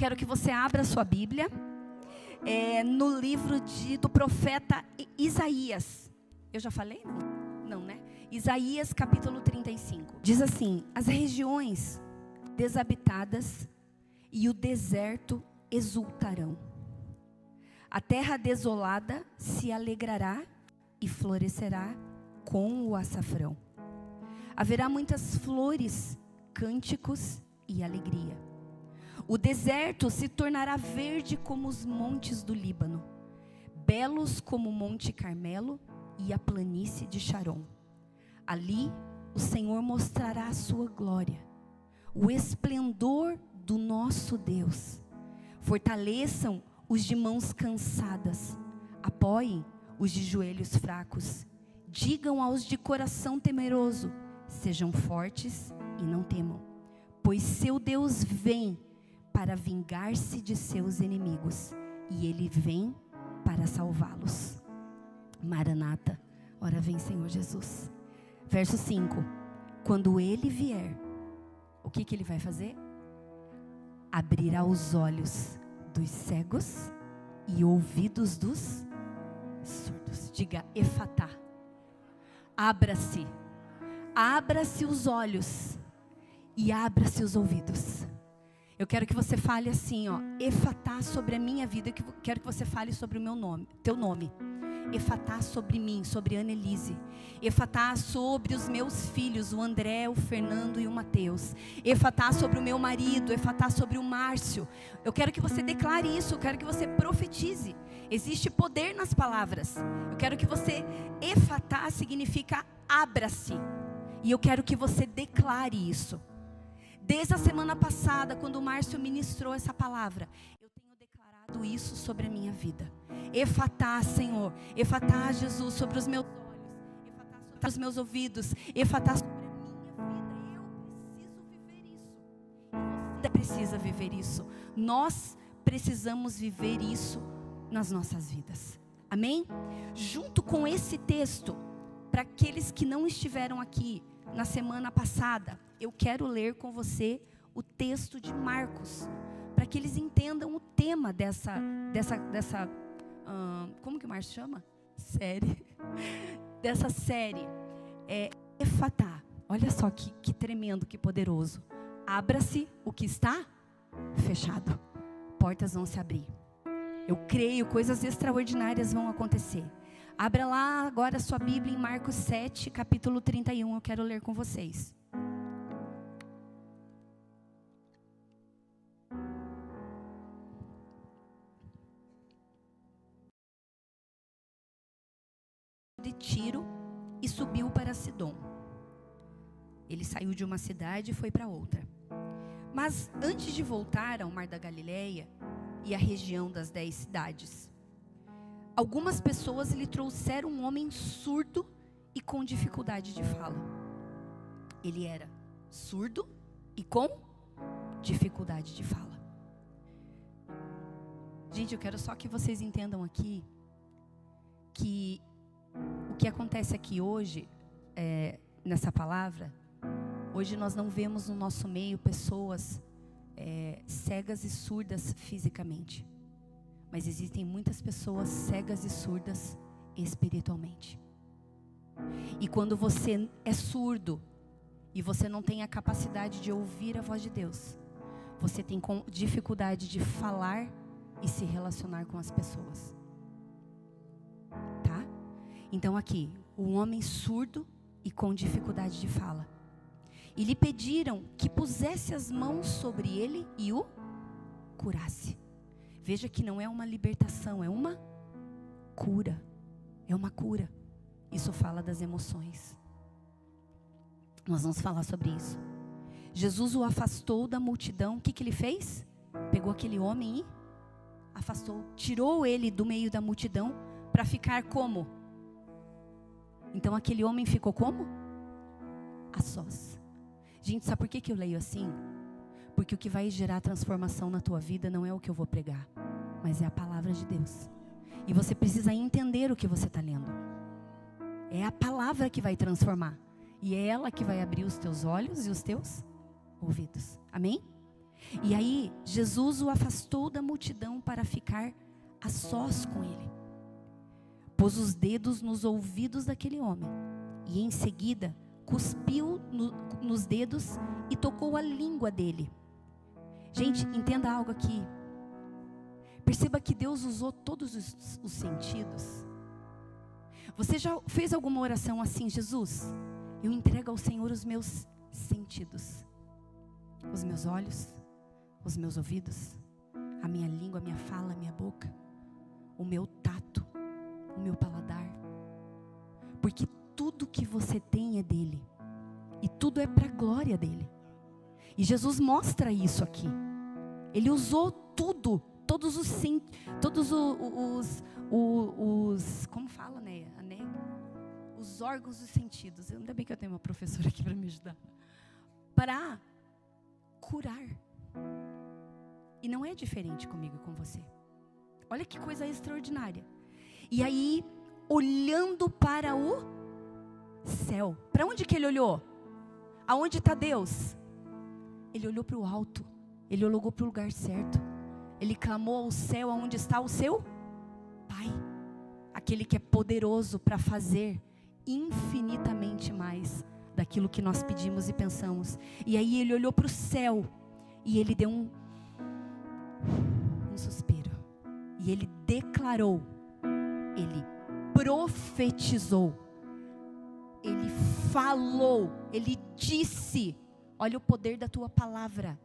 quero que você abra a sua Bíblia no livro do profeta Isaías. Eu já falei? Não, né? Isaías capítulo 35. Diz assim: as regiões desabitadas e o deserto exultarão. A terra desolada se alegrará e florescerá com o açafrão. Haverá muitas flores, cânticos e alegria. O deserto se tornará verde como os montes do Líbano, belos como o Monte Carmelo e a planície de Sharon. Ali o Senhor mostrará a sua glória, o esplendor do nosso Deus. Fortaleçam os de mãos cansadas, apoiem os de joelhos fracos. Digam aos de coração temeroso: sejam fortes e não temam, pois seu Deus vem para vingar-se de seus inimigos, e Ele vem para salvá-los. Maranata, ora vem Senhor Jesus. Verso 5, quando Ele vier, o que Ele vai fazer? Abrirá os olhos dos cegos e ouvidos dos surdos. Diga Efatá. Abra-se. Abra-se os olhos e abra-se os ouvidos. Eu quero que você fale assim, Efatá sobre a minha vida. Eu quero que você fale sobre o meu nome, teu nome. Efatá sobre mim, sobre Annelise. Efatá sobre os meus filhos, o André, o Fernando e o Mateus. Efatá sobre o meu marido. Efatá sobre o Márcio. Eu quero que você declare isso. Eu quero que você profetize. Existe poder nas palavras. Eu quero que você, Efatá significa abra-se. E eu quero que você declare isso. Desde a semana passada, quando o Márcio ministrou essa palavra, eu tenho declarado isso sobre a minha vida. Efatá, Senhor. Efatá, Jesus, sobre os meus olhos. Efatá sobre os meus ouvidos. Efatá sobre a minha vida. Eu preciso viver isso. E você precisa viver isso. Nós precisamos viver isso nas nossas vidas. Amém? Junto com esse texto, para aqueles que não estiveram aqui na semana passada, eu quero ler com você o texto de Marcos, para que eles entendam o tema dessa como que o Márcio chama? Série. Dessa série. Efatá. Olha só que tremendo, que poderoso. Abra-se o que está fechado. Portas vão se abrir. Eu creio, coisas extraordinárias vão acontecer. Abra lá agora a sua Bíblia em Marcos 7, capítulo 31. Eu quero ler com vocês. De Tiro e subiu para Sidom. Ele saiu de uma cidade e foi para outra. Mas antes de voltar ao Mar da Galileia e à região das 10 cidades, algumas pessoas lhe trouxeram um homem surdo e com dificuldade de fala. Ele era surdo e com dificuldade de fala. Gente, eu quero só que vocês entendam aqui que o que acontece aqui hoje, nessa palavra, hoje nós não vemos no nosso meio pessoas cegas e surdas fisicamente. Mas existem muitas pessoas cegas e surdas espiritualmente. E quando você é surdo e você não tem a capacidade de ouvir a voz de Deus, você tem dificuldade de falar e se relacionar com as pessoas. Tá? Então aqui, um homem surdo e com dificuldade de fala. E lhe pediram que pusesse as mãos sobre ele e o curasse. Veja que não é uma libertação, é uma cura. É uma cura. Isso fala das emoções. Nós vamos falar sobre isso. Jesus o afastou da multidão. O que ele fez? Pegou aquele homem e afastou. Tirou ele do meio da multidão para ficar como? Então aquele homem ficou como? A sós. Gente, sabe por que eu leio assim? Porque o que vai gerar transformação na tua vida não é o que eu vou pregar, mas é a palavra de Deus. E você precisa entender o que você está lendo. É a palavra que vai transformar. E é ela que vai abrir os teus olhos e os teus ouvidos. Amém? E aí, Jesus o afastou da multidão para ficar a sós com ele. Pôs os dedos nos ouvidos daquele homem e em seguida cuspiu nos dedos e tocou a língua dele. Gente, entenda algo aqui. Perceba que Deus usou todos os sentidos. Você já fez alguma oração assim? Jesus, eu entrego ao Senhor os meus sentidos. Os meus olhos, os meus ouvidos, a minha língua, a minha fala, a minha boca, o meu tato, o meu paladar. Porque tudo que você tem é dele. E tudo é para a glória dele. E Jesus mostra isso aqui. Ele usou tudo, todos os como fala, né? Os órgãos dos sentidos. Ainda bem que eu tenho uma professora aqui para me ajudar. Para curar. E não é diferente comigo e com você. Olha que coisa extraordinária. E aí, olhando para o céu. Para onde que ele olhou? Aonde está Deus? Ele olhou para o alto. Ele olhou para o lugar certo. Ele clamou ao céu, aonde está o seu Pai. Aquele que é poderoso para fazer infinitamente mais daquilo que nós pedimos e pensamos. E aí ele olhou para o céu e ele deu um suspiro. E ele declarou, ele profetizou, ele falou, ele disse: olha o poder da tua palavra.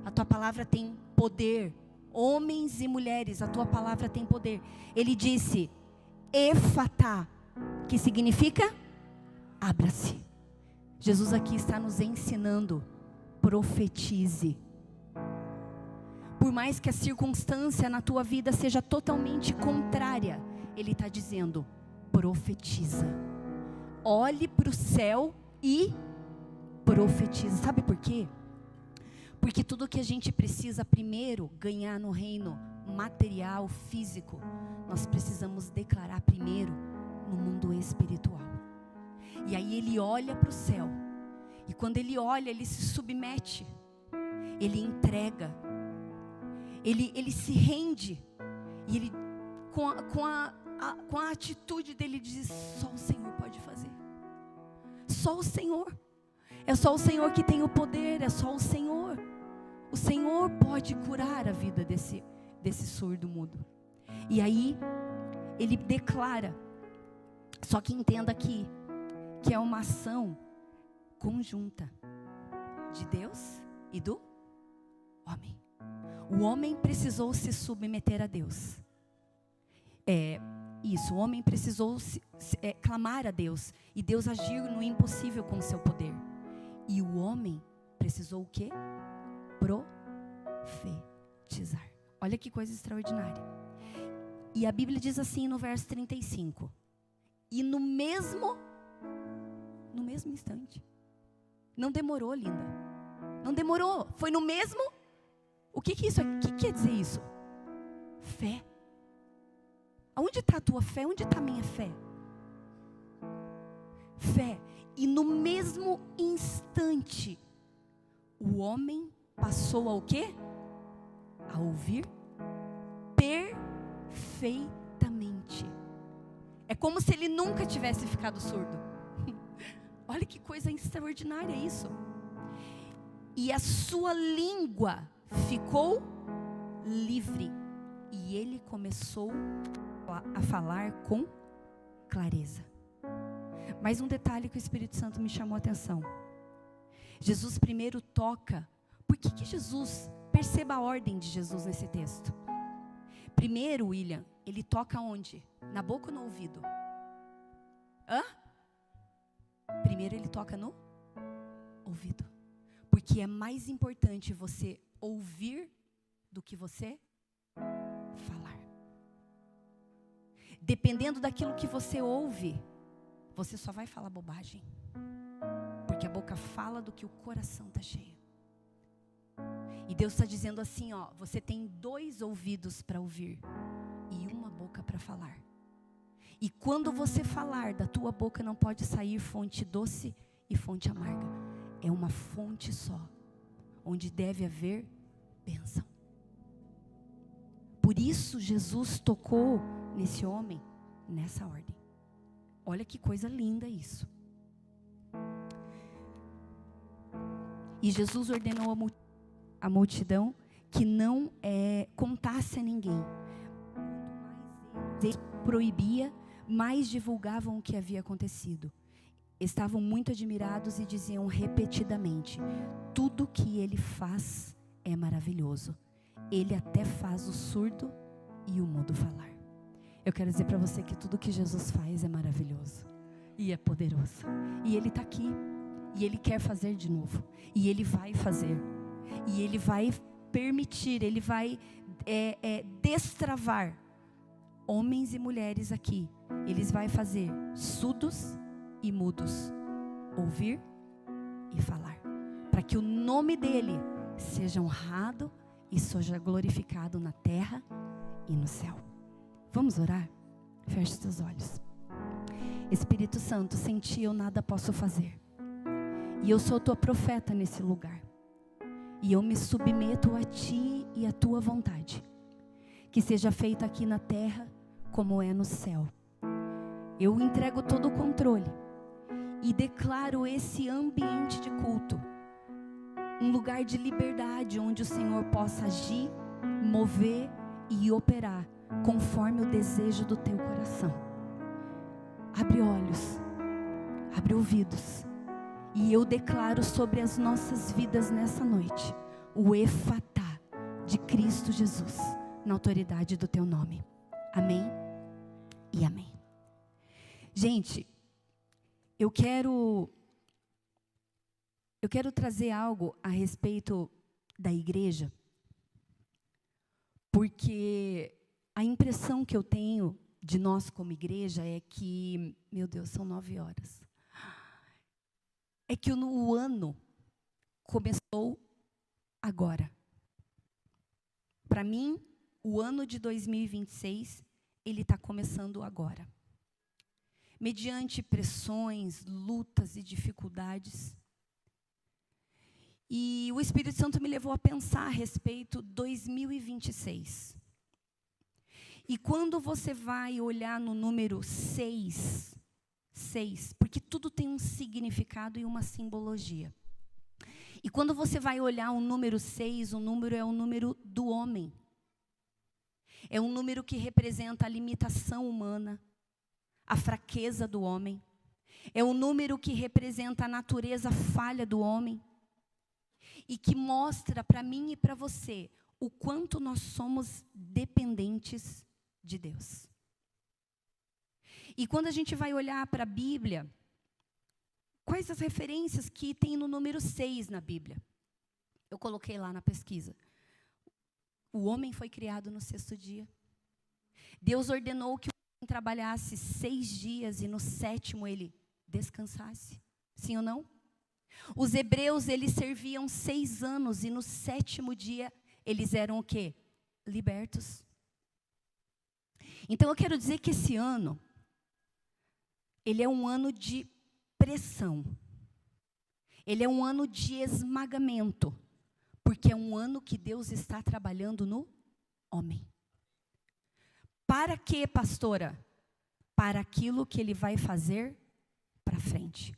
A tua palavra tem poder. Homens e mulheres, a tua palavra tem poder. Ele disse: Efatá, que significa abra-se. Jesus aqui está nos ensinando: profetize. Por mais que a circunstância na tua vida seja totalmente contrária, Ele está dizendo: profetiza. Olhe para o céu e profetiza. Sabe por quê? Porque tudo que a gente precisa primeiro ganhar no reino material, físico, nós precisamos declarar primeiro no mundo espiritual. E aí ele olha para o céu. E quando ele olha, ele se submete. Ele entrega. Ele se rende. E ele, com a atitude dele, diz: só o Senhor pode fazer. Só o Senhor. É só o Senhor que tem o poder. É só o Senhor. O Senhor pode curar a vida desse surdo mudo. E aí ele declara. Só que entenda aqui que é uma ação conjunta de Deus e do homem. O homem precisou se submeter a Deus. O homem precisou clamar a Deus. E Deus agir no impossível com o seu poder. E o homem precisou o quê? Profetizar. Olha que coisa extraordinária. E a Bíblia diz assim no verso 35. E no mesmo instante. Não demorou, linda. Não demorou. Foi no mesmo. O que quer dizer isso? Fé. Aonde está a tua fé? Onde está a minha fé? Fé. E no mesmo instante, o homem passou a o quê? A ouvir perfeitamente. É como se ele nunca tivesse ficado surdo. Olha que coisa extraordinária isso. E a sua língua ficou livre. E ele começou a falar com clareza. Mais um detalhe que o Espírito Santo me chamou a atenção. Jesus primeiro toca. Por que Jesus, perceba a ordem de Jesus nesse texto. Primeiro, William, ele toca onde? Na boca ou no ouvido? Primeiro ele toca no ouvido. Porque é mais importante você ouvir do que você falar. Dependendo daquilo que você ouve, você só vai falar bobagem. Porque a boca fala do que o coração está cheio. E Deus está dizendo assim, você tem 2 ouvidos para ouvir e uma boca para falar. E quando você falar, da tua boca não pode sair fonte doce e fonte amarga. É uma fonte só. onde deve haver bênção. Por isso Jesus tocou nesse homem, nessa ordem. Olha que coisa linda isso. E Jesus ordenou a multidão que não contasse a ninguém. Ele proibia, mais divulgavam o que havia acontecido. Estavam muito admirados e diziam repetidamente: tudo que ele faz é maravilhoso. Ele até faz o surdo e o mudo falar. Eu quero dizer para você que tudo que Jesus faz é maravilhoso e é poderoso. E Ele está aqui. E Ele quer fazer de novo. E Ele vai fazer. E Ele vai permitir, Ele vai destravar homens e mulheres aqui. Eles vai fazer surdos e mudos ouvir e falar. Para que o nome dEle seja honrado e seja glorificado na terra e no céu. Vamos orar? Feche os teus olhos. Espírito Santo, sem ti eu nada posso fazer. E eu sou tua profeta nesse lugar. E eu me submeto a ti e a tua vontade. Que seja feita aqui na terra como é no céu. Eu entrego todo o controle. E declaro esse ambiente de culto um lugar de liberdade, onde o Senhor possa agir, mover e operar conforme o desejo do teu coração. Abre olhos, abre ouvidos, e eu declaro sobre as nossas vidas nessa noite o Efatá de Cristo Jesus, na autoridade do teu nome. Amém e amém. Gente, eu quero trazer algo a respeito da igreja, porque a impressão que eu tenho de nós como igreja é que, meu Deus, são 9 horas. É que o ano começou agora. Para mim, o ano de 2026, ele está começando agora. Mediante pressões, lutas e dificuldades. E o Espírito Santo me levou a pensar a respeito de 2026. E quando você vai olhar no número 6, porque tudo tem um significado e uma simbologia. E quando você vai olhar o número 6, o número é o número do homem. É um número que representa a limitação humana, a fraqueza do homem. É um número que representa a natureza falha do homem. E que mostra para mim e para você o quanto nós somos dependentes de Deus. E quando a gente vai olhar para a Bíblia, quais as referências que tem no número 6 na Bíblia? Eu coloquei lá na pesquisa. O homem foi criado no 6º dia. Deus ordenou que o homem trabalhasse 6 dias e no 7º ele descansasse. Sim ou não? Os hebreus, eles serviam 6 anos e no 7º dia eles eram o quê? Libertos. Então eu quero dizer que esse ano, ele é um ano de pressão. Ele é um ano de esmagamento. Porque é um ano que Deus está trabalhando no homem. Para quê, pastora? Para aquilo que Ele vai fazer para frente.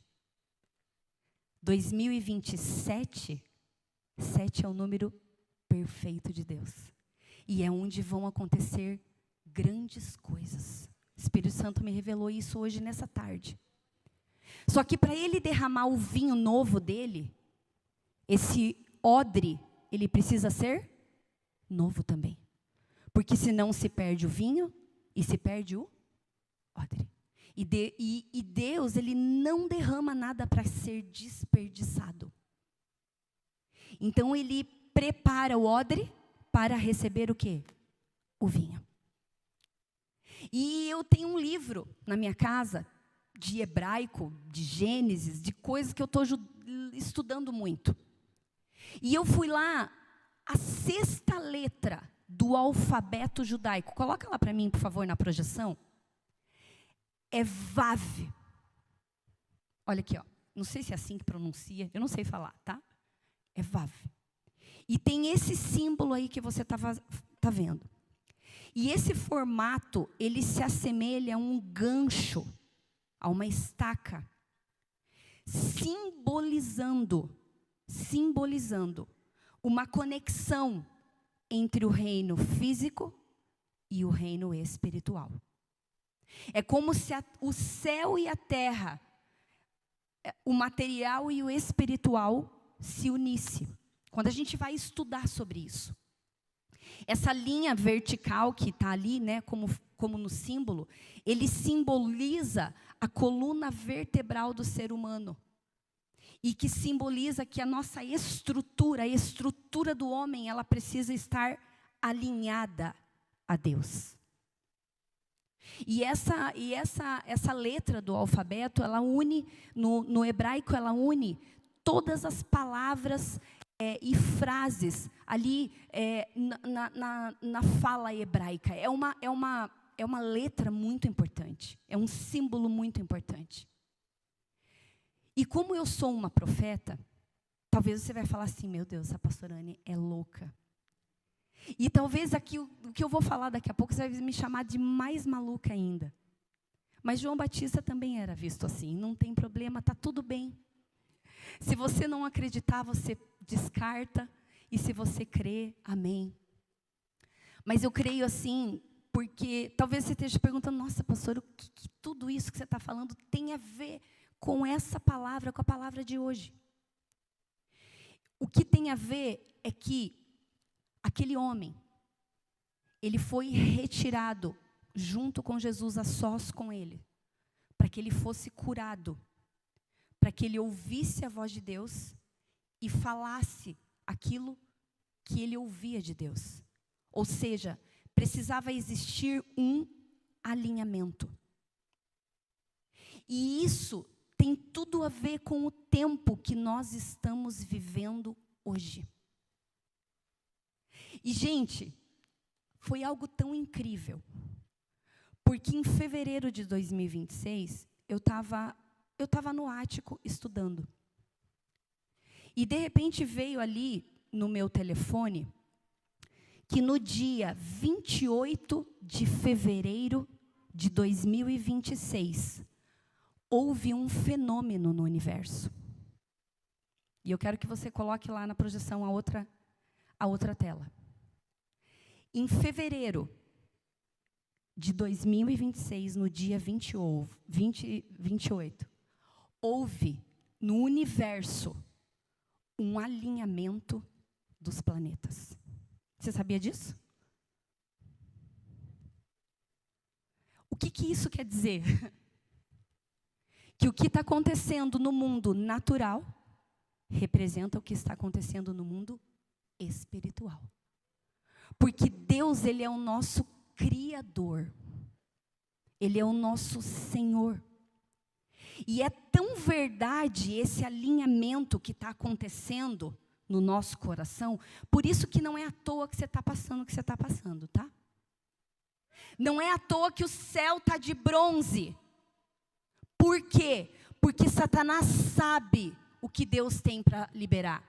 2027, 7 é o número perfeito de Deus. E é onde vão acontecer grandes coisas. O Espírito Santo me revelou isso hoje nessa tarde. Só que para Ele derramar o vinho novo dele, esse odre, ele precisa ser novo também. Porque senão se perde o vinho e se perde o odre. E Deus, Ele não derrama nada para ser desperdiçado. Então Ele prepara o odre para receber o quê? O vinho. E eu tenho um livro na minha casa, de hebraico, de Gênesis, de coisas que eu estou estudando muito. E eu fui lá, a 6ª letra do alfabeto judaico. Coloca lá para mim, por favor, na projeção. É Vav. Olha aqui, ó. Não sei se é assim que pronuncia, eu não sei falar, tá? É Vav. E tem esse símbolo aí que você tá vendo. E esse formato, ele se assemelha a um gancho, a uma estaca, simbolizando uma conexão entre o reino físico e o reino espiritual. É como se o céu e a terra, o material e o espiritual se unissem. Quando a gente vai estudar sobre isso. Essa linha vertical que está ali, né, como no símbolo, ele simboliza a coluna vertebral do ser humano. E que simboliza que a nossa estrutura, a estrutura do homem, ela precisa estar alinhada a Deus. E essa letra do alfabeto, ela une, no hebraico, ela une todas as palavras e frases ali na fala hebraica. É uma letra muito importante, é um símbolo muito importante. E como eu sou uma profeta, talvez você vai falar assim, meu Deus, a pastora Anne é louca. E talvez aqui, o que eu vou falar daqui a pouco, você vai me chamar de mais maluca ainda. Mas João Batista também era visto assim, não tem problema, está tudo bem. Se você não acreditar, você descarta, e se você crê, amém. Mas eu creio assim, porque talvez você esteja perguntando, nossa, pastor, o que tudo isso que você está falando tem a ver com essa palavra, com a palavra de hoje? O que tem a ver é que aquele homem, ele foi retirado junto com Jesus, a sós com ele, para que ele fosse curado, para que ele ouvisse a voz de Deus e falasse aquilo que ele ouvia de Deus. Ou seja, precisava existir um alinhamento. E isso tem tudo a ver com o tempo que nós estamos vivendo hoje. E, gente, foi algo tão incrível, porque em fevereiro de 2026, eu estava no ático estudando. E de repente veio ali no meu telefone que no dia 28 de fevereiro de 2026 houve um fenômeno no universo. E eu quero que você coloque lá na projeção a outra tela. Em fevereiro de 2026, no dia 28, houve no universo um alinhamento dos planetas. Você sabia disso? O que isso quer dizer? Que o que está acontecendo no mundo natural representa o que está acontecendo no mundo espiritual. Porque Deus, Ele é o nosso Criador. Ele é o nosso Senhor. E é tão verdade esse alinhamento que está acontecendo no nosso coração, por isso que não é à toa que você está passando o que você está passando, tá? Não é à toa que o céu está de bronze. Por quê? Porque Satanás sabe o que Deus tem para liberar.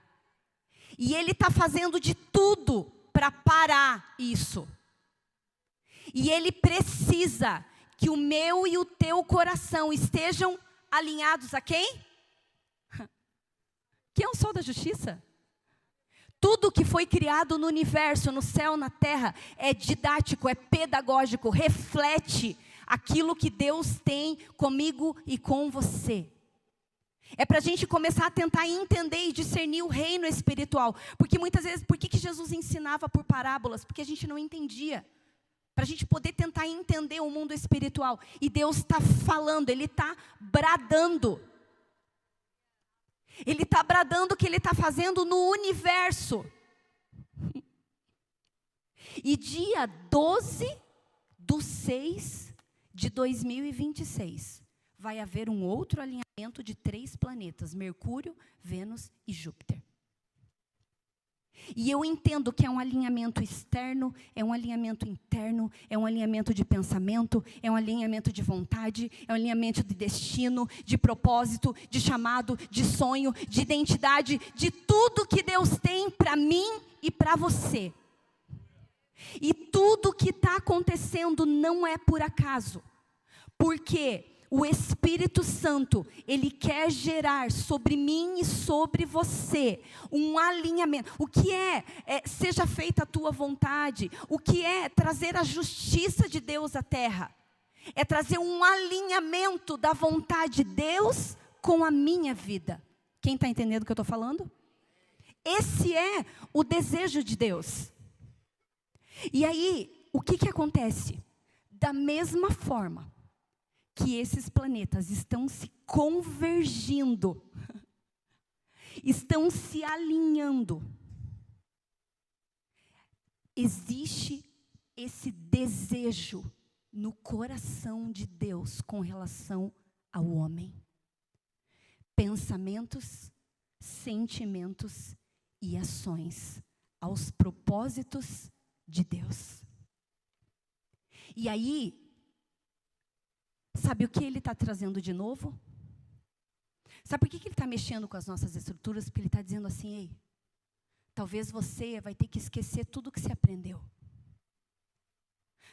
E ele está fazendo de tudo para parar isso. E ele precisa que o meu e o teu coração estejam alinhados a quem? Quem é o sol da justiça? Tudo que foi criado no universo, no céu, na terra, é didático, é pedagógico, reflete aquilo que Deus tem comigo e com você. É para a gente começar a tentar entender e discernir o reino espiritual. Porque muitas vezes, por que Jesus ensinava por parábolas? Porque a gente não entendia. Para a gente poder tentar entender o mundo espiritual. E Deus está falando, Ele está bradando. Ele está bradando o que Ele está fazendo no universo. E dia 12/6/2026, vai haver um outro alinhamento de 3 planetas, Mercúrio, Vênus e Júpiter. E eu entendo que é um alinhamento externo, é um alinhamento interno, é um alinhamento de pensamento, é um alinhamento de vontade, é um alinhamento de destino, de propósito, de chamado, de sonho, de identidade, de tudo que Deus tem para para mim e para você. E tudo que está acontecendo não é por acaso, porque o Espírito Santo, Ele quer gerar sobre mim e sobre você um alinhamento. O que seja feita a tua vontade, o que é trazer a justiça de Deus à terra, é trazer um alinhamento da vontade de Deus com a minha vida. Quem está entendendo o que eu estou falando? Esse é o desejo de Deus. E aí, o que acontece? Da mesma forma que esses planetas estão se convergindo, estão se alinhando, existe esse desejo no coração de Deus com relação ao homem. Pensamentos, sentimentos e ações aos propósitos de Deus. E aí, sabe o que Ele está trazendo de novo? Sabe por que Ele está mexendo com as nossas estruturas? Porque Ele está dizendo assim, ei, talvez você vai ter que esquecer tudo que você aprendeu.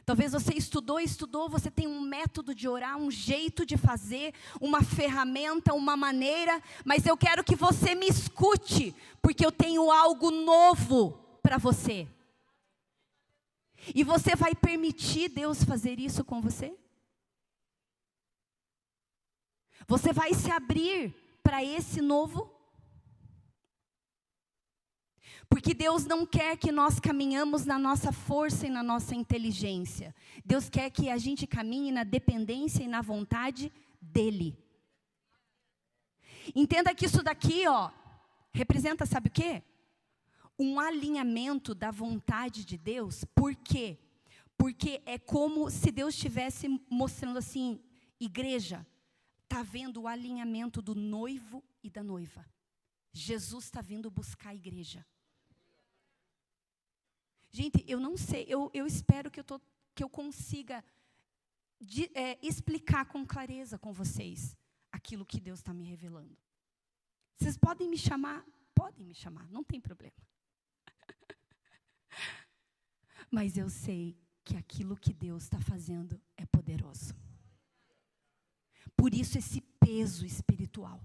Talvez você estudou, você tem um método de orar, um jeito de fazer, uma ferramenta, uma maneira, mas eu quero que você me escute, porque eu tenho algo novo para você. E você vai permitir Deus fazer isso com você? Você vai se abrir para esse novo? Porque Deus não quer que nós caminhamos na nossa força e na nossa inteligência. Deus quer que a gente caminhe na dependência e na vontade dEle. Entenda que isso daqui, representa, sabe o quê? Um alinhamento da vontade de Deus. Por quê? Porque é como se Deus estivesse mostrando assim, igreja, está vendo o alinhamento do noivo e da noiva. Jesus está vindo buscar a igreja. Gente, eu não sei, eu espero que eu consiga explicar com clareza com vocês aquilo que Deus está me revelando. Vocês podem me chamar? Podem me chamar, não tem problema. Mas eu sei que aquilo que Deus está fazendo é poderoso. Por isso esse peso espiritual.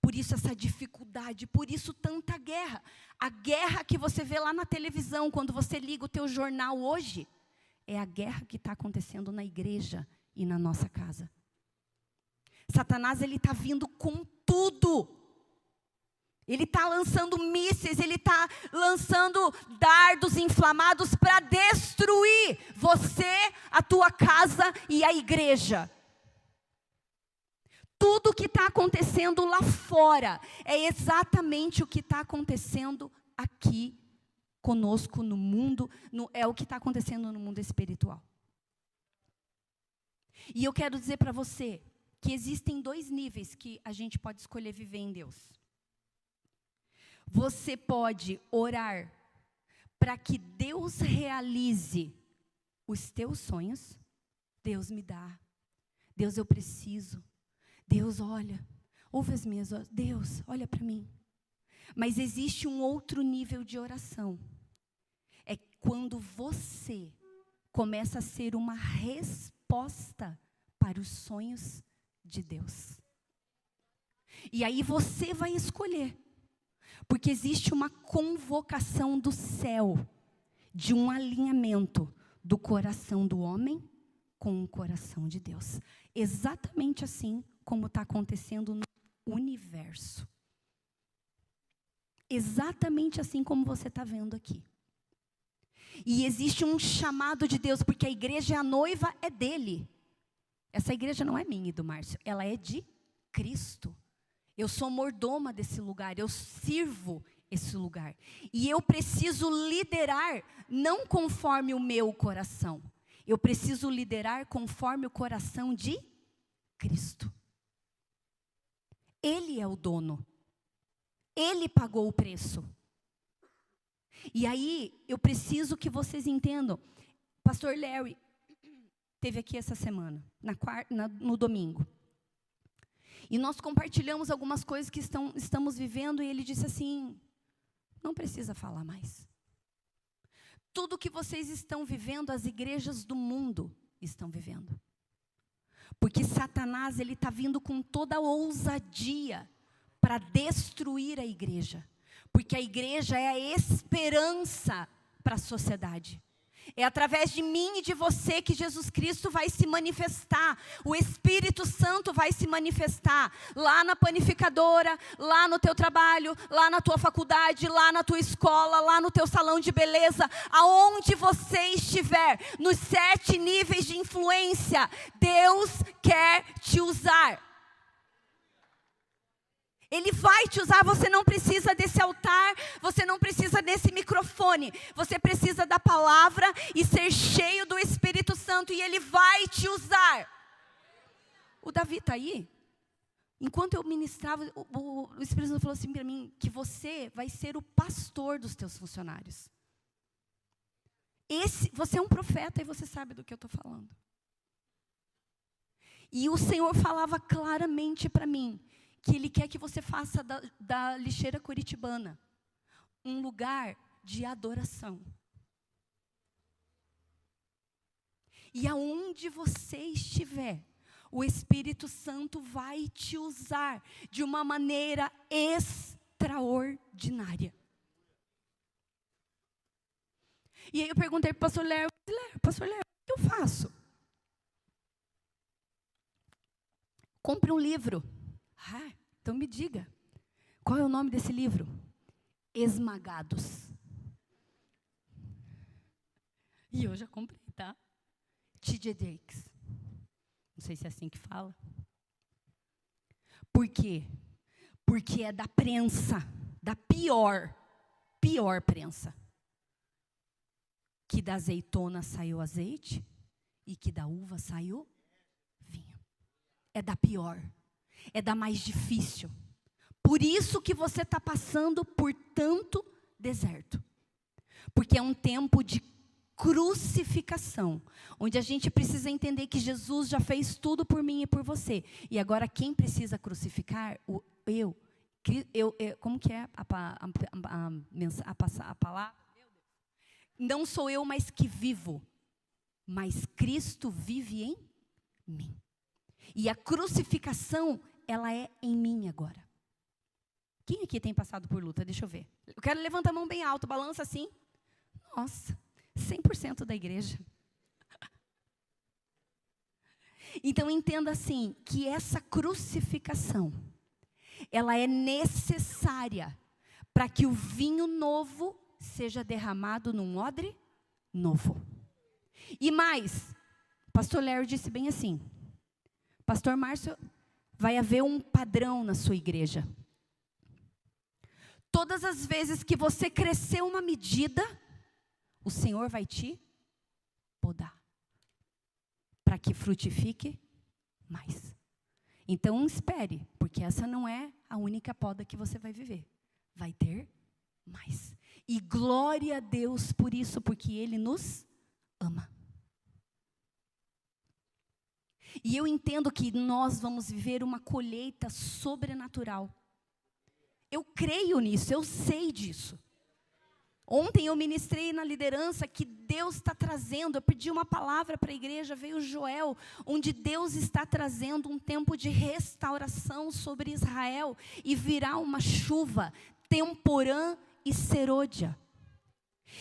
Por isso essa dificuldade, por isso tanta guerra. A guerra que você vê lá na televisão, quando você liga o teu jornal hoje, é a guerra que está acontecendo na igreja e na nossa casa. Satanás, ele está vindo com tudo. Ele está lançando mísseis, ele está lançando dardos inflamados para destruir você, a tua casa e a igreja. Tudo que está acontecendo lá fora é exatamente o que está acontecendo aqui conosco no mundo, é o que está acontecendo no mundo espiritual. E eu quero dizer para você que existem 2 níveis que a gente pode escolher viver em Deus. Você pode orar para que Deus realize os teus sonhos. Deus me dá. Deus, eu preciso. Deus, olha, ouve as minhas orações. Deus, olha para mim. Mas existe um outro nível de oração. É quando você começa a ser uma resposta para os sonhos de Deus. E aí você vai escolher. Porque existe uma convocação do céu, de um alinhamento do coração do homem com o coração de Deus. Exatamente assim como está acontecendo no universo. Exatamente assim como você está vendo aqui. E existe um chamado de Deus, porque a igreja, a noiva, é dele. Essa igreja não é minha e do Márcio, ela é de Cristo. Eu sou mordoma desse lugar, eu sirvo esse lugar. E eu preciso liderar, não conforme o meu coração. Eu preciso liderar conforme o coração de Cristo. Ele é o dono. Ele pagou o preço. E aí, eu preciso que vocês entendam. Pastor Larry esteve aqui essa semana, no domingo. E nós compartilhamos algumas coisas que estamos vivendo, e ele disse assim, não precisa falar mais. Tudo que vocês estão vivendo, as igrejas do mundo estão vivendo. Porque Satanás, ele está vindo com toda a ousadia para destruir a igreja. Porque a igreja é a esperança para a sociedade. É através de mim e de você que Jesus Cristo vai se manifestar. O Espírito Santo vai se manifestar. Lá na panificadora, lá no teu trabalho, lá na tua faculdade, lá na tua escola, lá no teu salão de beleza. Aonde você estiver, nos 7 níveis de influência, Deus quer te usar. Ele vai te usar, você não precisa desse altar, você não precisa desse microfone. Você precisa da palavra e ser cheio do Espírito Santo e Ele vai te usar. O Davi está aí? Enquanto eu ministrava, o Espírito Santo falou assim para mim, que você vai ser o pastor dos teus funcionários. Você é um profeta e você sabe do que eu estou falando. E o Senhor falava claramente para mim, que Ele quer que você faça da lixeira curitibana um lugar de adoração. E aonde você estiver, o Espírito Santo vai te usar de uma maneira extraordinária. E aí eu perguntei para o pastor Léo, pastor Léo, o que eu faço? Compre um livro. Então me diga, qual é o nome desse livro? Esmagados. E eu já comprei, tá? T.D. Jakes. Não sei se é assim que fala. Por quê? Porque é da prensa, da pior prensa. Que da azeitona saiu azeite e que da uva saiu vinho. É da pior. É da mais difícil. Por isso que você está passando por tanto deserto. Porque é um tempo de crucificação. Onde a gente precisa entender que Jesus já fez tudo por mim e por você. E agora quem precisa crucificar? Eu. Como que é a palavra? Não sou eu mais que vivo. Mas Cristo vive em mim. E a crucificação, ela é em mim agora. Quem aqui tem passado por luta? Deixa eu ver. Eu quero levantar a mão bem alto, balança assim. Nossa, 100% da igreja. Então entenda assim, que essa crucificação, ela é necessária para que o vinho novo seja derramado num odre novo. E mais, pastor Léo disse bem assim, pastor Márcio, vai haver um padrão na sua igreja. Todas as vezes que você crescer uma medida, o Senhor vai te podar. Para que frutifique mais. Então espere, porque essa não é a única poda que você vai viver. Vai ter mais. E glória a Deus por isso, porque Ele nos ama. E eu entendo que nós vamos viver uma colheita sobrenatural. Eu creio nisso, eu sei disso. Ontem eu ministrei na liderança que Deus está trazendo, eu pedi uma palavra para a igreja, veio Joel, onde Deus está trazendo um tempo de restauração sobre Israel, e virá uma chuva temporã e serôdia.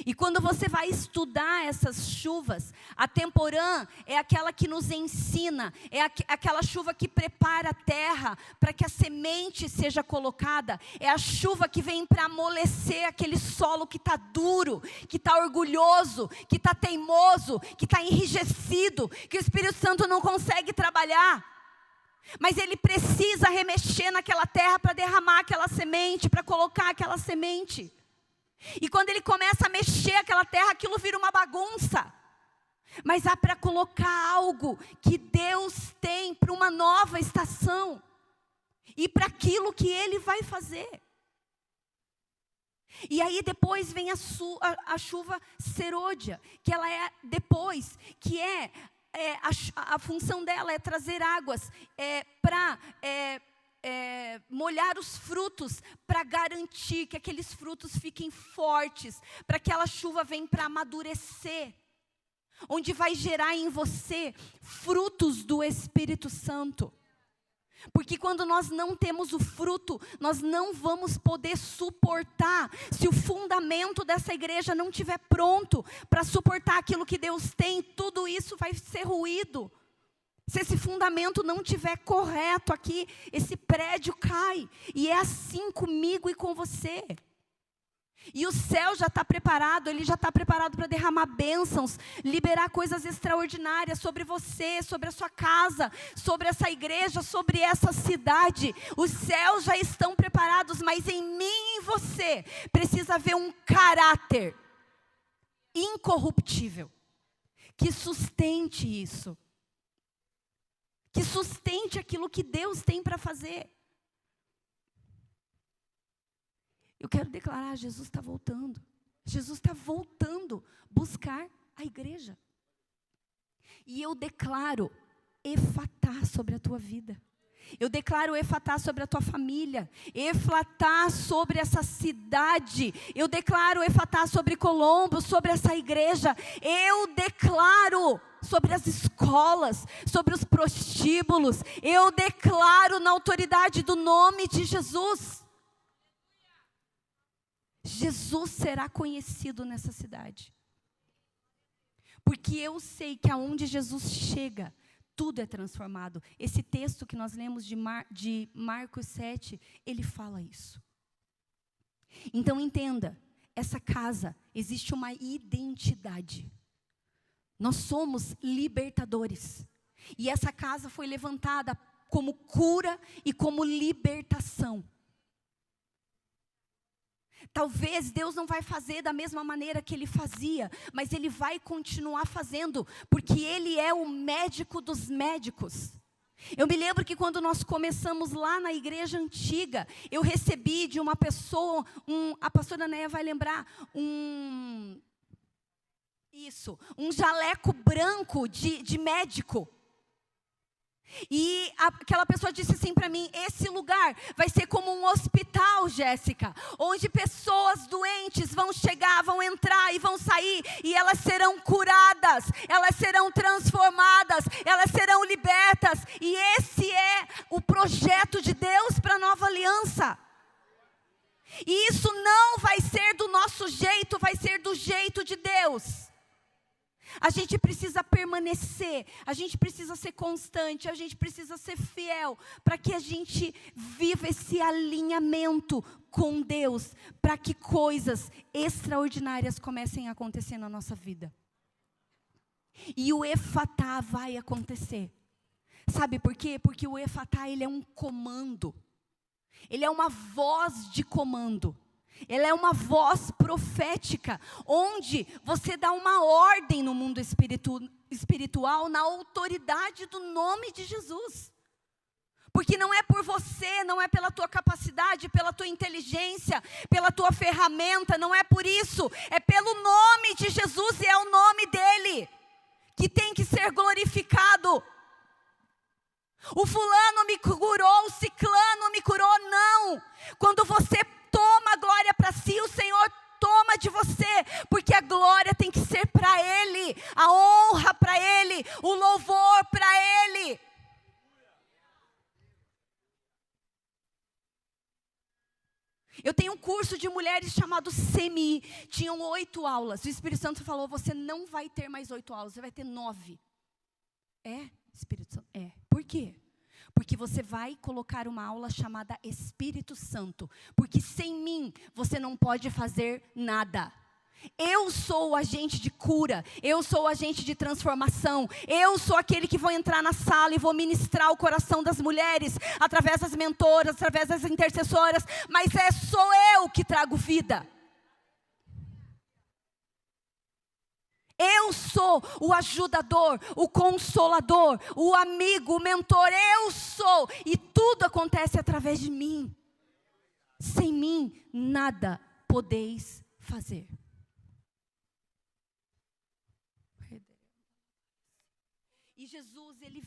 E quando você vai estudar essas chuvas, a temporã é aquela que nos ensina, é aquela chuva que prepara a terra para que a semente seja colocada, é a chuva que vem para amolecer aquele solo que está duro, que está orgulhoso, que está teimoso, que está enrijecido, que o Espírito Santo não consegue trabalhar. Mas ele precisa remexer naquela terra para derramar aquela semente, para colocar aquela semente. E quando ele começa a mexer aquela terra, aquilo vira uma bagunça. Mas há para colocar algo que Deus tem para uma nova estação. E para aquilo que Ele vai fazer. E aí depois vem a chuva serôdia, que ela é depois, que a função dela é trazer águas para molhar os frutos para garantir que aqueles frutos fiquem fortes, para que aquela chuva venha para amadurecer, onde vai gerar em você frutos do Espírito Santo. Porque quando nós não temos o fruto, nós não vamos poder suportar. Se o fundamento dessa igreja não estiver pronto para suportar aquilo que Deus tem, tudo isso vai ser ruído. Se esse fundamento não estiver correto aqui, esse prédio cai. E é assim comigo e com você. E o céu já está preparado, ele já está preparado para derramar bênçãos, liberar coisas extraordinárias sobre você, sobre a sua casa, sobre essa igreja, sobre essa cidade. Os céus já estão preparados, mas em mim e em você precisa haver um caráter incorruptível, que sustente isso, que sustente aquilo que Deus tem para fazer. Eu quero declarar, Jesus está voltando. Jesus está voltando buscar a igreja. E eu declaro Efatá sobre a tua vida. Eu declaro Efatá sobre a tua família. Efatá sobre essa cidade. Eu declaro Efatá sobre Colombo, sobre essa igreja. Eu declaro sobre as escolas, sobre os prostíbulos. Eu declaro na autoridade do nome de Jesus. Jesus será conhecido nessa cidade. Porque eu sei que aonde Jesus chega, tudo é transformado. Esse texto que nós lemos de Marcos 7, ele fala isso. Então entenda, essa casa, existe uma identidade. Nós somos libertadores. E essa casa foi levantada como cura e como libertação. Talvez Deus não vai fazer da mesma maneira que Ele fazia, mas Ele vai continuar fazendo, porque Ele é o médico dos médicos. Eu me lembro que quando nós começamos lá na igreja antiga, eu recebi de uma pessoa, a pastora Néia vai lembrar, um jaleco branco de médico. E aquela pessoa disse assim para mim: esse lugar vai ser como um hospital, Jéssica, onde pessoas doentes vão chegar, vão entrar e vão sair, e elas serão curadas, elas serão transformadas, elas serão libertas. E esse é o projeto de Deus para a nova aliança. E isso não vai ser do nosso jeito, vai ser do jeito de Deus. A gente precisa permanecer, a gente precisa ser constante, a gente precisa ser fiel, para que a gente viva esse alinhamento com Deus, para que coisas extraordinárias comecem a acontecer na nossa vida. E o Efatá vai acontecer. Sabe por quê? Porque o Efatá, ele é um comando, ele é uma voz de comando. Ela é uma voz profética, onde você dá uma ordem no mundo espiritual, na autoridade do nome de Jesus. Porque não é por você, não é pela tua capacidade, pela tua inteligência, pela tua ferramenta, não é por isso. É pelo nome de Jesus e é o nome dEle que tem que ser glorificado. O fulano me curou, o ciclano me curou, não. Quando você toma a glória para si, o Senhor toma de você, porque a glória tem que ser para Ele, a honra para Ele, o louvor para Ele. Eu tenho um curso de mulheres chamado SEMI, tinham 8 aulas, o Espírito Santo falou: você não vai ter mais 8 aulas, você vai ter 9. Espírito Santo, por quê? Porque você vai colocar uma aula chamada Espírito Santo. Porque sem mim, você não pode fazer nada. Eu sou o agente de cura. Eu sou o agente de transformação. Eu sou aquele que vou entrar na sala e vou ministrar o coração das mulheres. Através das mentoras, através das intercessoras. Mas sou eu que trago vida. Eu sou o ajudador, o consolador, o amigo, o mentor. Eu sou. E tudo acontece através de mim. Sem mim, nada podeis fazer. E Jesus, Ele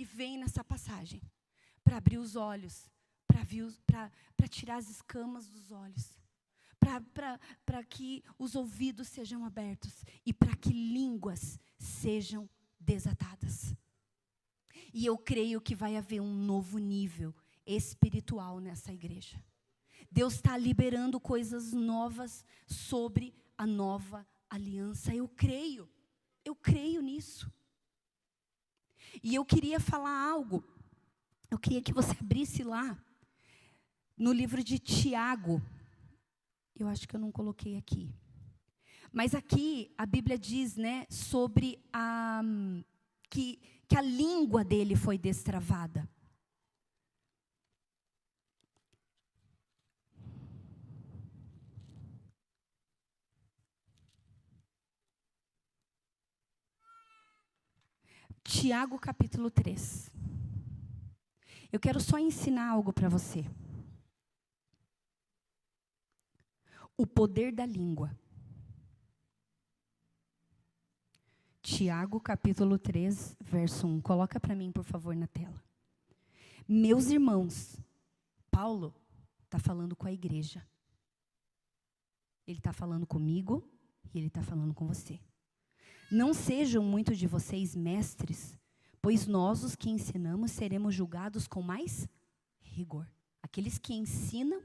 vem nessa passagem para abrir os olhos, para tirar as escamas dos olhos, para que os ouvidos sejam abertos e para que línguas sejam desatadas. E eu creio que vai haver um novo nível espiritual nessa igreja. Deus está liberando coisas novas sobre a nova aliança. Eu creio nisso. E eu queria falar algo. Eu queria que você abrisse lá, no livro de Tiago. Eu acho que eu não coloquei aqui. Mas aqui a Bíblia diz, né, sobre que a língua dele foi destravada. Tiago capítulo 3. Eu quero só ensinar algo para você. O poder da língua. Tiago capítulo 3, verso 1. Coloca para mim, por favor, na tela. Meus irmãos, Paulo está falando com a igreja. Ele está falando comigo e ele está falando com você. Não sejam muitos de vocês mestres, pois nós, os que ensinamos, seremos julgados com mais rigor. Aqueles que ensinam,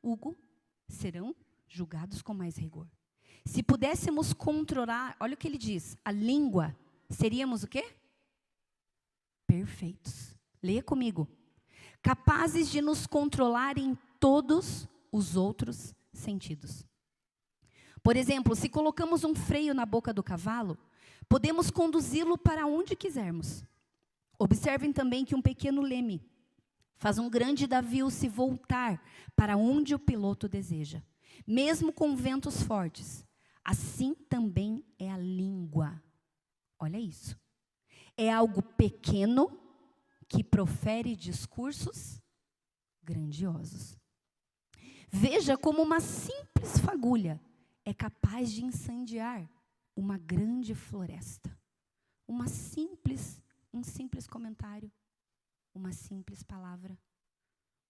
Hugo, serão julgados com mais rigor. Se pudéssemos controlar, olha o que ele diz, a língua, seríamos o quê? Perfeitos. Leia comigo. Capazes de nos controlar em todos os outros sentidos. Por exemplo, se colocamos um freio na boca do cavalo, podemos conduzi-lo para onde quisermos. Observem também que um pequeno leme faz um grande navio se voltar para onde o piloto deseja, mesmo com ventos fortes. Assim também é a língua. Olha isso. É algo pequeno que profere discursos grandiosos. Veja como uma simples fagulha é capaz de incendiar uma grande floresta. Um simples comentário, uma simples palavra,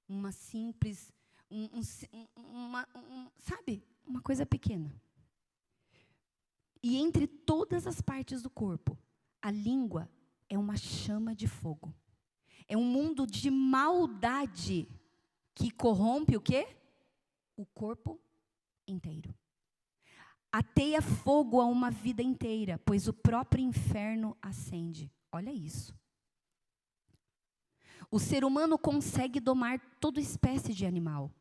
uma simples, sabe? Uma coisa pequena. E entre todas as partes do corpo, a língua é uma chama de fogo. É um mundo de maldade que corrompe o quê? O corpo inteiro. Ateia fogo a uma vida inteira, pois o próprio inferno acende. Olha isso. O ser humano consegue domar toda espécie de animal,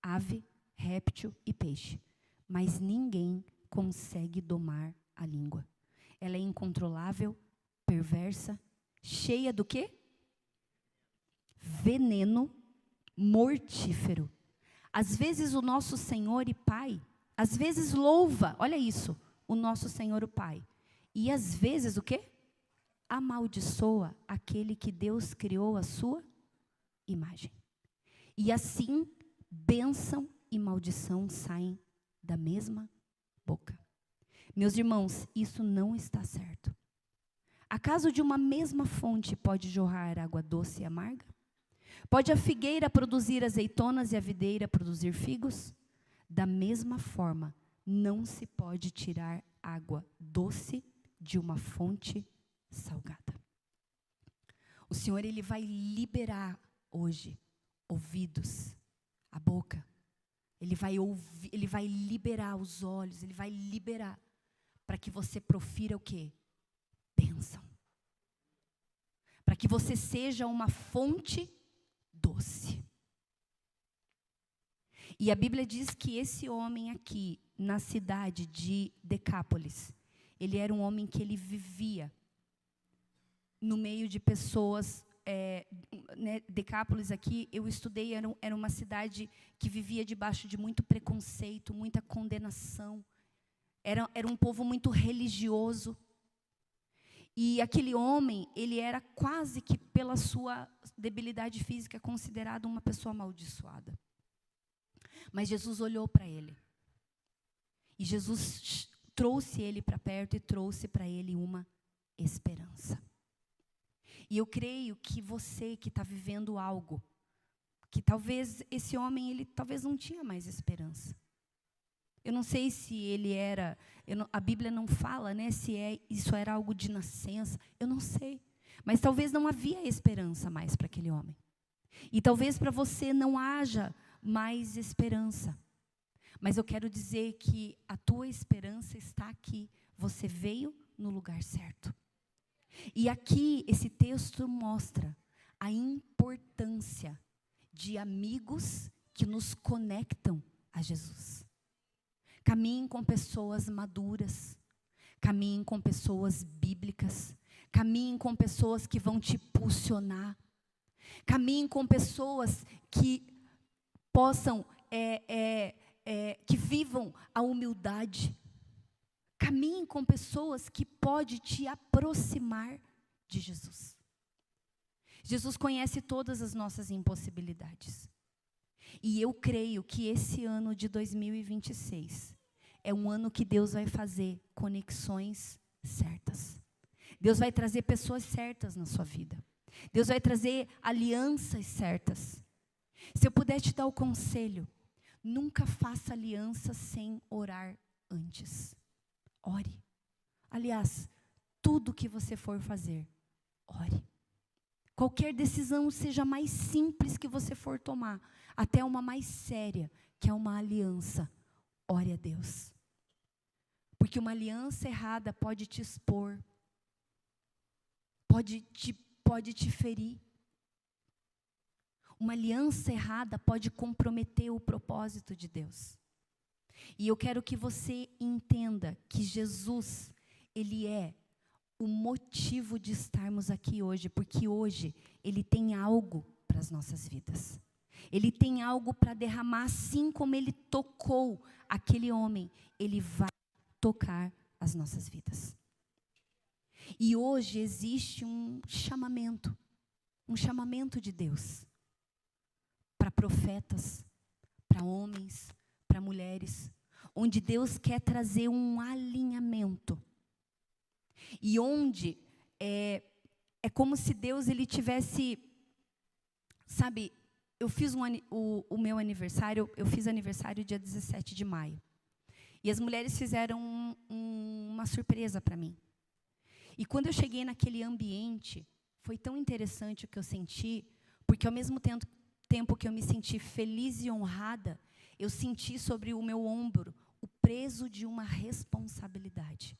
ave, réptil e peixe, mas ninguém consegue domar a língua. Ela é incontrolável, perversa, cheia do quê? Veneno mortífero. Às vezes o nosso Senhor e Pai, às vezes louva, olha isso, o nosso Senhor e Pai. E às vezes o quê? Amaldiçoa aquele que Deus criou a sua imagem. E assim, bênção e maldição saem da mesma boca. Meus irmãos, isso não está certo. Acaso de uma mesma fonte pode jorrar água doce e amarga? Pode a figueira produzir azeitonas e a videira produzir figos? Da mesma forma, não se pode tirar água doce de uma fonte salgada. O Senhor, Ele vai liberar hoje ouvidos, a boca. Ele vai ouvir, Ele vai liberar os olhos, Ele vai liberar para que você profira o quê? Bênção. Para que você seja uma fonte doce. E a Bíblia diz que esse homem aqui, na cidade de Decápolis, ele era um homem que ele vivia no meio de pessoas, Decápolis aqui, eu estudei, era uma cidade que vivia debaixo de muito preconceito, muita condenação. Era um povo muito religioso. E aquele homem, ele era quase que, pela sua debilidade física, considerado uma pessoa amaldiçoada. Mas Jesus olhou para ele. E Jesus trouxe ele para perto e trouxe para ele uma esperança. E eu creio que você que está vivendo algo, que talvez esse homem, ele talvez não tinha mais esperança. Eu não sei se ele era, a Bíblia não fala, né, se isso era algo de nascença, eu não sei. Mas talvez não havia esperança mais para aquele homem. E talvez para você não haja mais esperança. Mas eu quero dizer que a tua esperança está aqui. Você veio no lugar certo. E aqui esse texto mostra a importância de amigos que nos conectam a Jesus. Caminhem com pessoas maduras. Caminhem com pessoas bíblicas. Caminhem com pessoas que vão te impulsionar. Caminhem com pessoas que possam, que vivam a humildade. Caminhem com pessoas que podem te aproximar de Jesus. Jesus conhece todas as nossas impossibilidades. E eu creio que esse ano de 2026 é um ano que Deus vai fazer conexões certas. Deus vai trazer pessoas certas na sua vida. Deus vai trazer alianças certas. Se eu puder te dar o conselho, nunca faça aliança sem orar antes. Ore. Aliás, tudo que você for fazer, ore. Qualquer decisão, seja mais simples que você for tomar, até uma mais séria, que é uma aliança, ore a Deus. Porque uma aliança errada pode te expor, pode te ferir. Uma aliança errada pode comprometer o propósito de Deus. E eu quero que você entenda que Jesus, Ele é o motivo de estarmos aqui hoje, porque hoje Ele tem algo para as nossas vidas. Ele tem algo para derramar, assim como Ele tocou aquele homem, Ele vai tocar as nossas vidas. E hoje existe um chamamento de Deus, para profetas, para homens, para mulheres, onde Deus quer trazer um alinhamento. E onde é como se Deus ele tivesse, sabe, eu fiz o meu aniversário, eu fiz aniversário dia 17 de maio. E as mulheres fizeram uma surpresa para mim. E quando eu cheguei naquele ambiente, foi tão interessante o que eu senti, porque ao mesmo tempo que eu me senti feliz e honrada, eu senti sobre o meu ombro o peso de uma responsabilidade.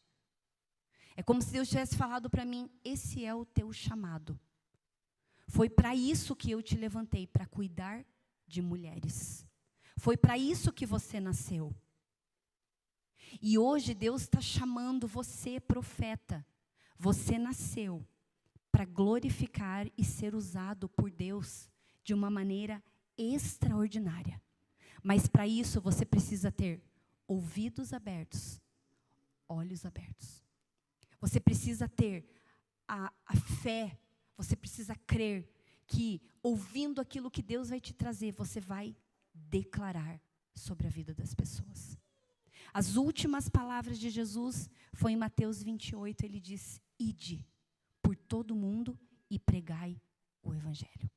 É como se Deus tivesse falado para mim, esse é o teu chamado. Foi para isso que eu te levantei, para cuidar de mulheres. Foi para isso que você nasceu. E hoje Deus está chamando você, profeta. Você nasceu para glorificar e ser usado por Deus de uma maneira extraordinária. Mas para isso você precisa ter ouvidos abertos, olhos abertos. Você precisa ter a fé, você precisa crer que ouvindo aquilo que Deus vai te trazer, você vai declarar sobre a vida das pessoas. As últimas palavras de Jesus foi em Mateus 28, ele diz, ide por todo mundo e pregai o Evangelho.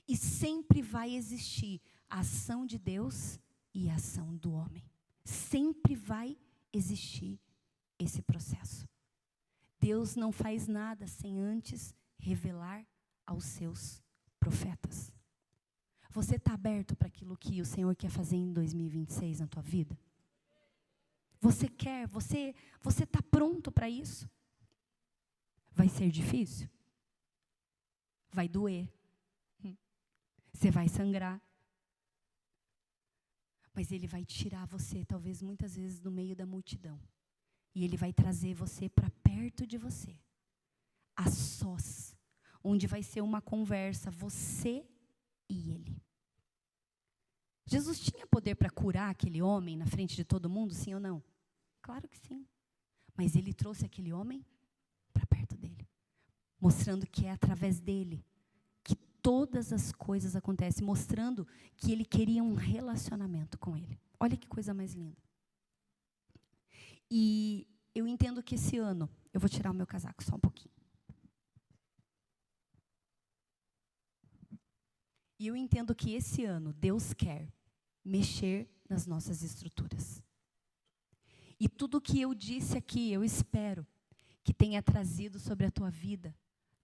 E sempre vai existir a ação de Deus e a ação do homem. Sempre vai existir esse processo. Deus não faz nada sem antes revelar aos seus profetas. Você está aberto para aquilo que o Senhor quer fazer em 2026 na tua vida? Você quer? Você está pronto para isso? Vai ser difícil? Vai doer? Você vai sangrar? Mas Ele vai tirar você, talvez muitas vezes, do meio da multidão. E Ele vai trazer você para perto de você. A sós. Onde vai ser uma conversa, você e Ele. Jesus tinha poder para curar aquele homem na frente de todo mundo, sim ou não? Claro que sim. Mas Ele trouxe aquele homem para perto dele. Mostrando que é através dele que todas as coisas acontecem. Mostrando que Ele queria um relacionamento com Ele. Olha que coisa mais linda. E eu entendo que esse ano, eu vou tirar o meu casaco só um pouquinho. E eu entendo que esse ano Deus quer mexer nas nossas estruturas. E tudo que eu disse aqui, eu espero que tenha trazido sobre a tua vida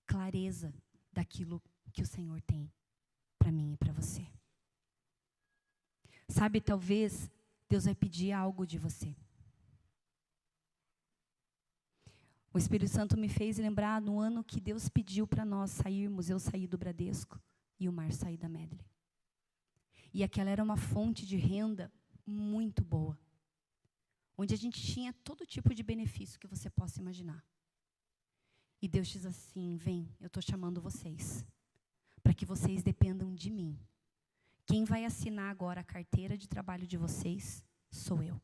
clareza daquilo que o Senhor tem para mim e para você. Sabe, talvez Deus vai pedir algo de você. O Espírito Santo me fez lembrar no ano que Deus pediu para nós sairmos, eu saí do Bradesco e o Mar saí da Medley. E aquela era uma fonte de renda muito boa, onde a gente tinha todo tipo de benefício que você possa imaginar. E Deus diz assim: vem, eu estou chamando vocês, para que vocês dependam de mim. Quem vai assinar agora a carteira de trabalho de vocês sou eu.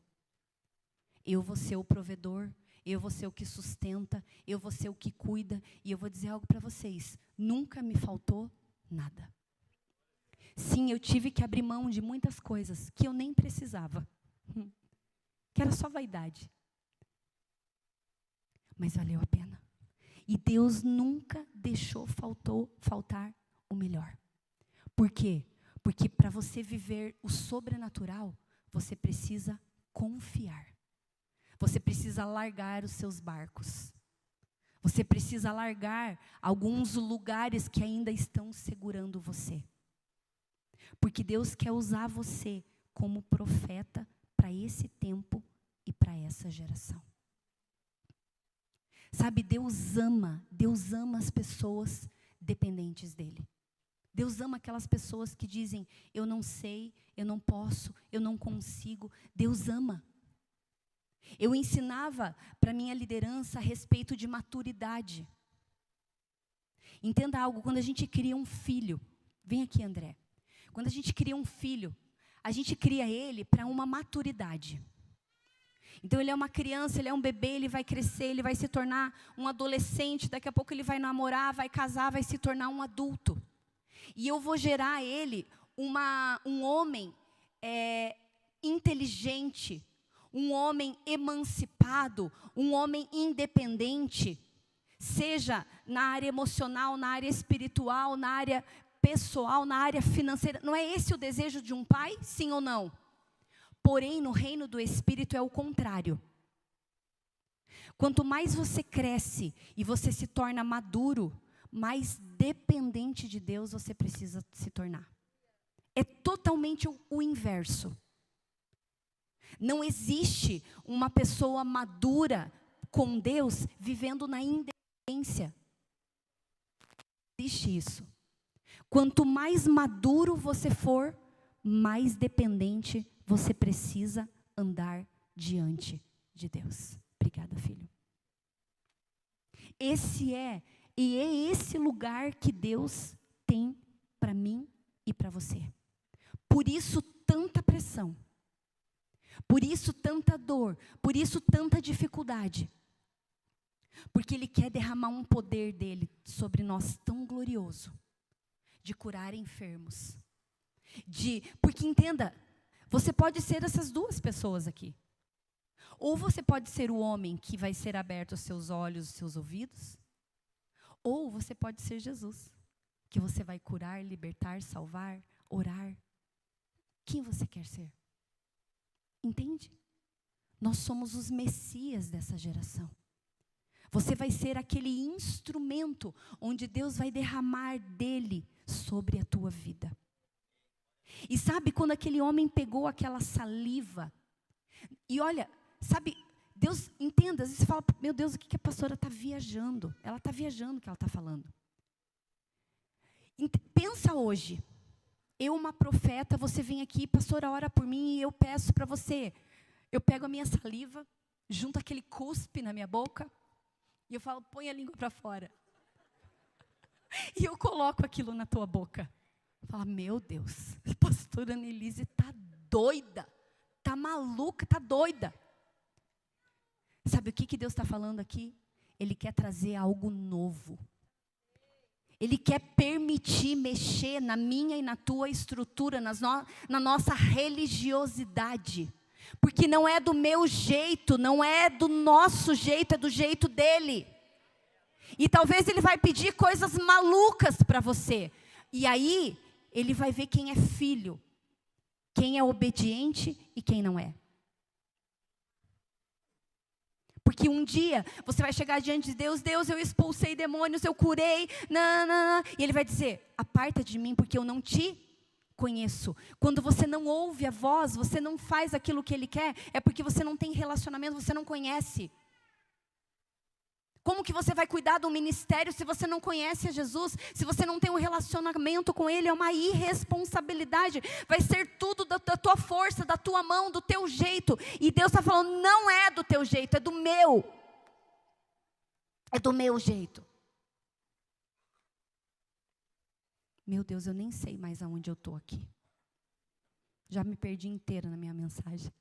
Eu vou ser o provedor, eu vou ser o que sustenta, eu vou ser o que cuida. E eu vou dizer algo para vocês: nunca me faltou nada. Sim, eu tive que abrir mão de muitas coisas que eu nem precisava, que era só vaidade. Mas valeu a pena. E Deus nunca deixou faltar o melhor. Por quê? Porque para você viver o sobrenatural, você precisa confiar. Você precisa largar os seus barcos. Você precisa largar alguns lugares que ainda estão segurando você. Porque Deus quer usar você como profeta para esse tempo e para essa geração. Sabe, Deus ama as pessoas dependentes dEle. Deus ama aquelas pessoas que dizem: eu não sei, eu não posso, eu não consigo. Deus ama. Eu ensinava para minha liderança a respeito de maturidade. Entenda algo, quando a gente cria um filho, vem aqui, André. Quando a gente cria um filho, a gente cria ele para uma maturidade. Então ele é uma criança, ele é um bebê, ele vai crescer, ele vai se tornar um adolescente, daqui a pouco ele vai namorar, vai casar, vai se tornar um adulto. E eu vou gerar ele um homem inteligente, um homem emancipado, um homem independente, seja na área emocional, na área espiritual, na área pessoal, na área financeira. Não é esse o desejo de um pai? Sim ou não? Porém, no reino do Espírito é o contrário. Quanto mais você cresce e você se torna maduro, mais dependente de Deus você precisa se tornar. É totalmente o inverso. Não existe uma pessoa madura com Deus vivendo na independência. Não existe isso. Quanto mais maduro você for, mais dependente você precisa andar diante de Deus. Obrigada, filho. Esse é esse lugar que Deus tem para mim e para você. Por isso tanta pressão. Por isso tanta dor. Por isso tanta dificuldade. Porque Ele quer derramar um poder dEle sobre nós tão glorioso. De curar enfermos. Porque entenda, você pode ser essas duas pessoas aqui. Ou você pode ser o homem que vai ser aberto os seus olhos, os seus ouvidos. Ou você pode ser Jesus, que você vai curar, libertar, salvar, orar. Quem você quer ser? Entende? Nós somos os Messias dessa geração. Você vai ser aquele instrumento onde Deus vai derramar dele sobre a tua vida. E sabe quando aquele homem pegou aquela saliva? E olha, sabe, Deus, entenda, às vezes você fala: meu Deus, o que a pastora está viajando? Ela está viajando o que ela está falando. Pensa hoje, eu uma profeta, você vem aqui: pastora, ora por mim, e eu peço para você. Eu pego a minha saliva, junto aquele cuspe na minha boca, e eu falo: põe a língua para fora. E eu coloco aquilo na tua boca. Fala: meu Deus, a pastora Annelise está doida, está maluca, está doida. Sabe o que Deus está falando aqui? Ele quer trazer algo novo. Ele quer permitir mexer na minha e na tua estrutura, na nossa religiosidade. Porque não é do meu jeito, não é do nosso jeito, é do jeito dele. E talvez ele vai pedir coisas malucas para você. E aí, Ele vai ver quem é filho, quem é obediente e quem não é. Porque um dia você vai chegar diante de Deus, Deus, eu expulsei demônios, eu curei, e Ele vai dizer, aparta de mim porque eu não te conheço. Quando você não ouve a voz, você não faz aquilo que Ele quer, é porque você não tem relacionamento, você não conhece. Como que você vai cuidar do ministério se você não conhece a Jesus? Se você não tem um relacionamento com Ele, é uma irresponsabilidade. Vai ser tudo da tua força, da tua mão, do teu jeito. E Deus está falando, não é do teu jeito, é do meu. É do meu jeito. Meu Deus, eu nem sei mais aonde eu estou aqui. Já me perdi inteira na minha mensagem.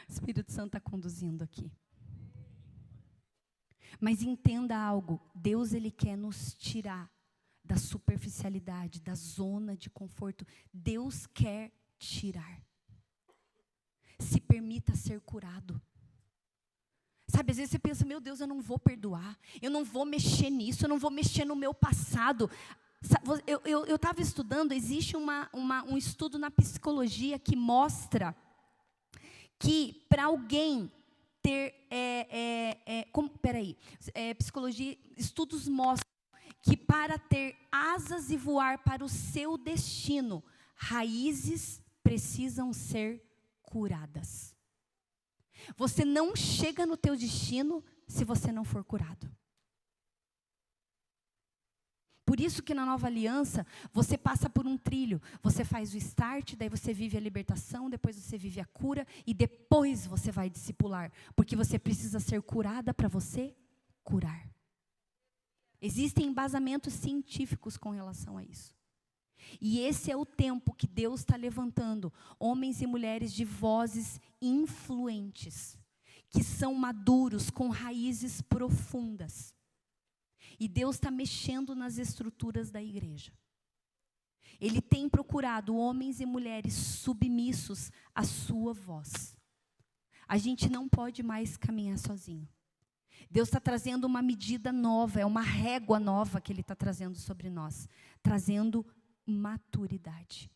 O Espírito Santo está conduzindo aqui. Mas entenda algo, Deus Ele quer nos tirar da superficialidade, da zona de conforto. Deus quer tirar. Se permita ser curado. Sabe, às vezes você pensa, meu Deus, eu não vou perdoar, eu não vou mexer nisso, eu não vou mexer no meu passado. Eu estava estudando, existe um estudo na psicologia que mostra que para alguém ter, psicologia, estudos mostram que para ter asas e voar para o seu destino, raízes precisam ser curadas. Você não chega no teu destino se você não for curado. Por isso que na nova aliança, você passa por um trilho, você faz o start, daí você vive a libertação, depois você vive a cura, e depois você vai discipular, porque você precisa ser curada para você curar. Existem embasamentos científicos com relação a isso. E esse é o tempo que Deus está levantando homens e mulheres de vozes influentes, que são maduros, com raízes profundas. E Deus está mexendo nas estruturas da igreja. Ele tem procurado homens e mulheres submissos à sua voz. A gente não pode mais caminhar sozinho. Deus está trazendo uma medida nova, é uma régua nova que Ele está trazendo sobre nós. Trazendo maturidade.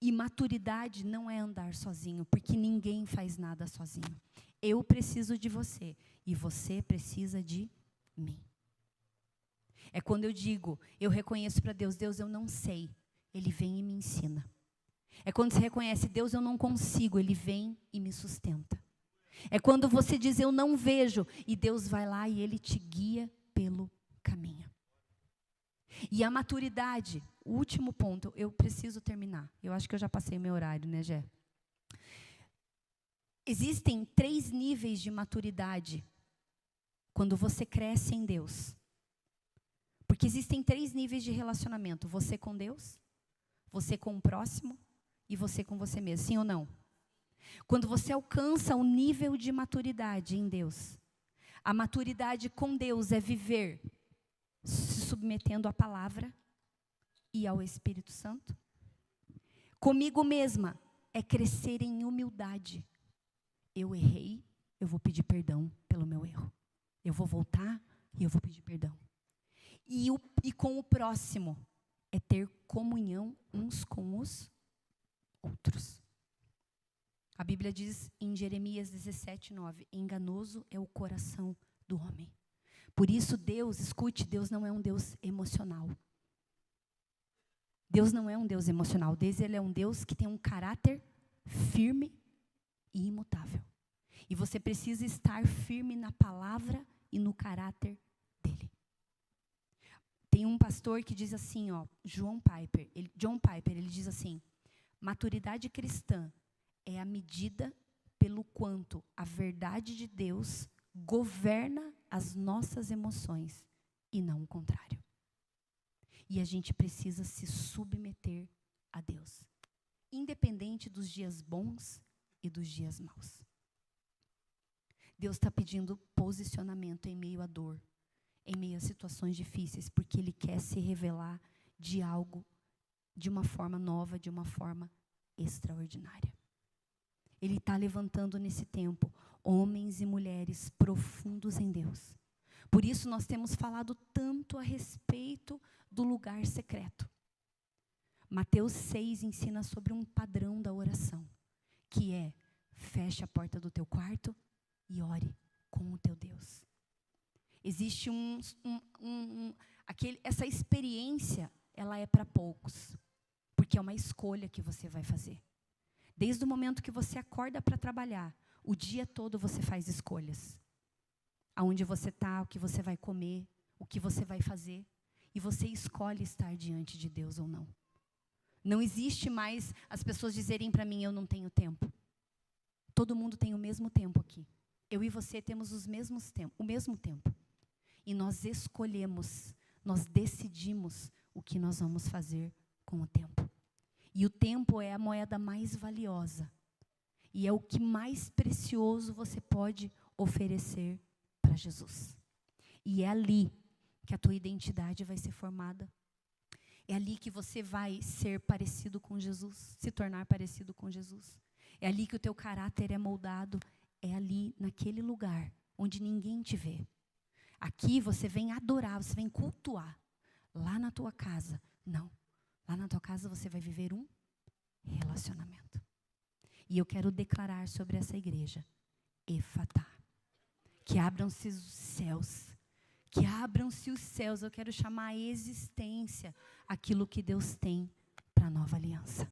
E maturidade não é andar sozinho, porque ninguém faz nada sozinho. Eu preciso de você e você precisa de mim. É quando eu digo, eu reconheço para Deus, Deus, eu não sei, Ele vem e me ensina. É quando você reconhece, Deus, eu não consigo, Ele vem e me sustenta. É quando você diz, eu não vejo, e Deus vai lá e Ele te guia pelo caminho. E a maturidade, o último ponto, eu preciso terminar. Eu acho que eu já passei o meu horário, né, Gé? Existem 3 níveis de maturidade quando você cresce em Deus. Porque existem 3 níveis de relacionamento. Você com Deus, você com o próximo e você com você mesmo. Sim ou não? Quando você alcança o nível de maturidade em Deus, a maturidade com Deus é viver se submetendo à palavra e ao Espírito Santo. Comigo mesma é crescer em humildade. Eu errei, eu vou pedir perdão pelo meu erro. Eu vou voltar e eu vou pedir perdão. E com o próximo é ter comunhão uns com os outros. A Bíblia diz em Jeremias 17:9, enganoso é o coração do homem. Por isso Deus, escute, Deus não é um Deus emocional. Deus não é um Deus emocional. Deus, Ele é um Deus que tem um caráter firme e imutável. E você precisa estar firme na palavra e no caráter dele. Tem um pastor que diz assim, John Piper, ele diz assim, maturidade cristã é a medida pelo quanto a verdade de Deus governa as nossas emoções e não o contrário. E a gente precisa se submeter a Deus, independente dos dias bons e dos dias maus. Deus está pedindo posicionamento em meio à dor, em meio a situações difíceis, porque Ele quer se revelar de algo, de uma forma nova, de uma forma extraordinária. Ele está levantando nesse tempo homens e mulheres profundos em Deus. Por isso nós temos falado tanto a respeito do lugar secreto. Mateus 6 ensina sobre um padrão da oração, que é: feche a porta do teu quarto e ore com o teu Deus. Existe essa experiência, ela é para poucos, porque é uma escolha que você vai fazer. Desde o momento que você acorda para trabalhar, o dia todo você faz escolhas. Aonde você está, o que você vai comer, o que você vai fazer. E você escolhe estar diante de Deus ou não. Não existe mais as pessoas dizerem para mim: eu não tenho tempo. Todo mundo tem o mesmo tempo aqui. Eu e você temos o mesmo tempo. E nós escolhemos, nós decidimos o que nós vamos fazer com o tempo. E o tempo é a moeda mais valiosa. E é o que mais precioso você pode oferecer para Jesus. E é ali que a tua identidade vai ser formada. É ali que você vai ser parecido com Jesus, se tornar parecido com Jesus. É ali que o teu caráter é moldado. É ali, naquele lugar, onde ninguém te vê. Aqui você vem adorar, você vem cultuar. Lá na tua casa, não. Lá na tua casa você vai viver um relacionamento. E eu quero declarar sobre essa igreja: Efatá. Que abram-se os céus. Que abram-se os céus. Eu quero chamar a existência aquilo que Deus tem para a nova aliança.